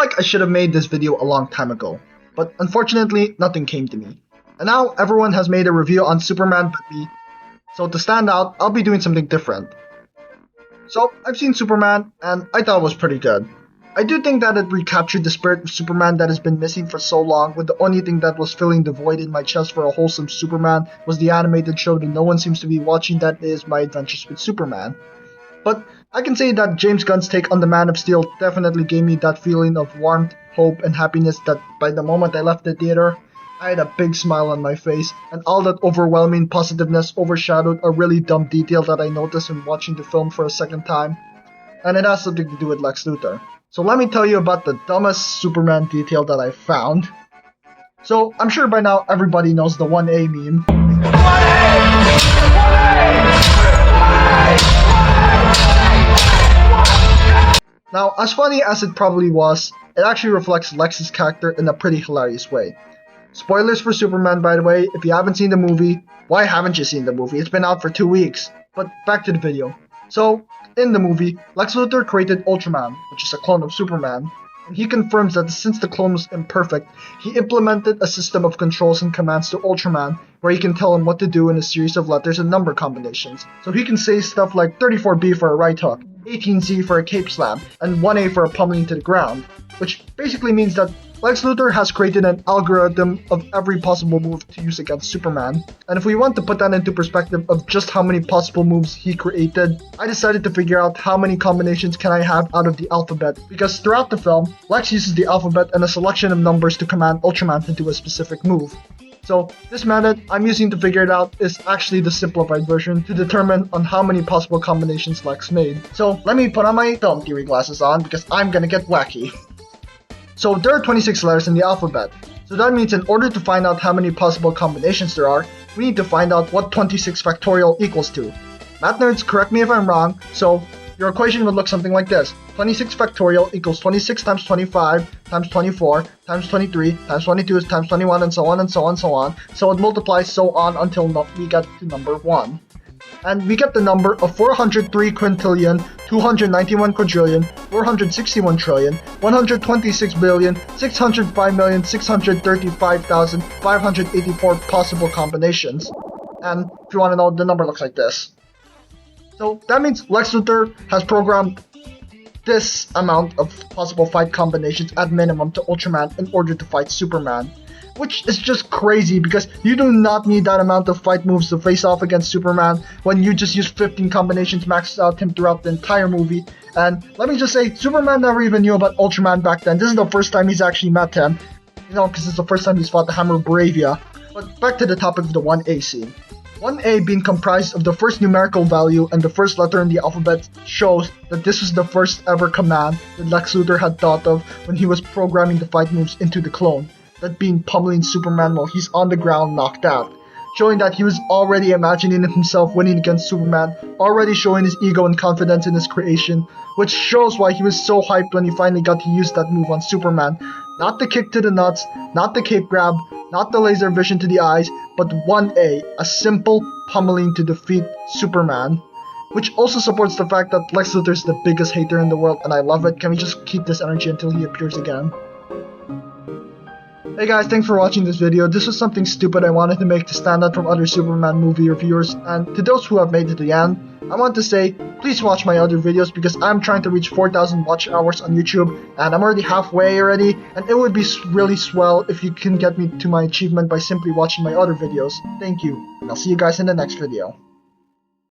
like I should have made this video a long time ago, but unfortunately nothing came to me. And now everyone has made a review on Superman but me, so to stand out, I'll be doing something different. So I've seen Superman and I thought it was pretty good. I do think that it recaptured the spirit of Superman that has been missing for so long, with the only thing that was filling the void in my chest for a wholesome Superman was the animated show that no one seems to be watching, that is My Adventures with Superman. But I can say that James Gunn's take on the Man of Steel definitely gave me that feeling of warmth, hope, and happiness that by the moment I left the theater, I had a big smile on my face, and all that overwhelming positiveness overshadowed a really dumb detail that I noticed when watching the film for a second time. And it has something to do with Lex Luthor. So let me tell you about the dumbest Superman detail that I found. So I'm sure by now everybody knows the 1A meme. Now, as funny as it probably was, it actually reflects Lex's character in a pretty hilarious way. Spoilers for Superman, by the way. If you haven't seen the movie, why haven't you seen the movie? It's been out for 2 weeks. But back to the video. So, in the movie, Lex Luthor created Ultraman, which is a clone of Superman, and he confirms that since the clone was imperfect, he implemented a system of controls and commands to Ultraman, where he can tell him what to do in a series of letters and number combinations. So he can say stuff like 34B for a right hook, 18Z for a cape slam, and 1A for a pummeling to the ground, which basically means that Lex Luthor has created an algorithm of every possible move to use against Superman. And if we want to put that into perspective of just how many possible moves he created, I decided to figure out how many combinations can I have out of the alphabet, because throughout the film, Lex uses the alphabet and a selection of numbers to command Ultraman to do a specific move. So this method I'm using to figure it out is actually the simplified version to determine on how many possible combinations Lex made. So let me put on my film theory glasses on because I'm gonna get wacky. So there are 26 letters in the alphabet. So that means in order to find out how many possible combinations there are, we need to find out what 26 factorial equals to. Math nerds, correct me if I'm wrong, so your equation would look something like this. 26 factorial equals 26 times 25 times 24 times 23 times 22 times 21 and so on and so on and so on. So it multiplies so on until we get to number 1. And we get the number of 403 quintillion, 291 quadrillion, 461 trillion, 126 billion, 605,635,584 possible combinations. And if you want to know, the number looks like this. So that means Lex Luthor has programmed this amount of possible fight combinations at minimum to Ultraman in order to fight Superman. Which is just crazy because you do not need that amount of fight moves to face off against Superman when you just use 15 combinations maxed out him throughout the entire movie. And let me just say, Superman never even knew about Ultraman back then. This is the first time he's actually met him. You know, because it's the first time he's fought the Hammer of Bravia. But back to the topic of the 1A scene. 1A being comprised of the first numerical value and the first letter in the alphabet shows that this was the first ever command that Lex Luthor had thought of when he was programming the fight moves into the clone. That being pummeling Superman while he's on the ground knocked out, showing that he was already imagining himself winning against Superman, already showing his ego and confidence in his creation, which shows why he was so hyped when he finally got to use that move on Superman. Not the kick to the nuts, not the cape grab, not the laser vision to the eyes, but 1A, a simple pummeling to defeat Superman. Which also supports the fact that Lex Luthor is the biggest hater in the world, and I love it. Can we just keep this energy until he appears again? Hey guys, thanks for watching this video. This was something stupid I wanted to make to stand out from other Superman movie reviewers, and to those who have made it to the end, I want to say, please watch my other videos because I'm trying to reach 4,000 watch hours on YouTube, and I'm already halfway already, and it would be really swell if you can get me to my achievement by simply watching my other videos. Thank you, and I'll see you guys in the next video.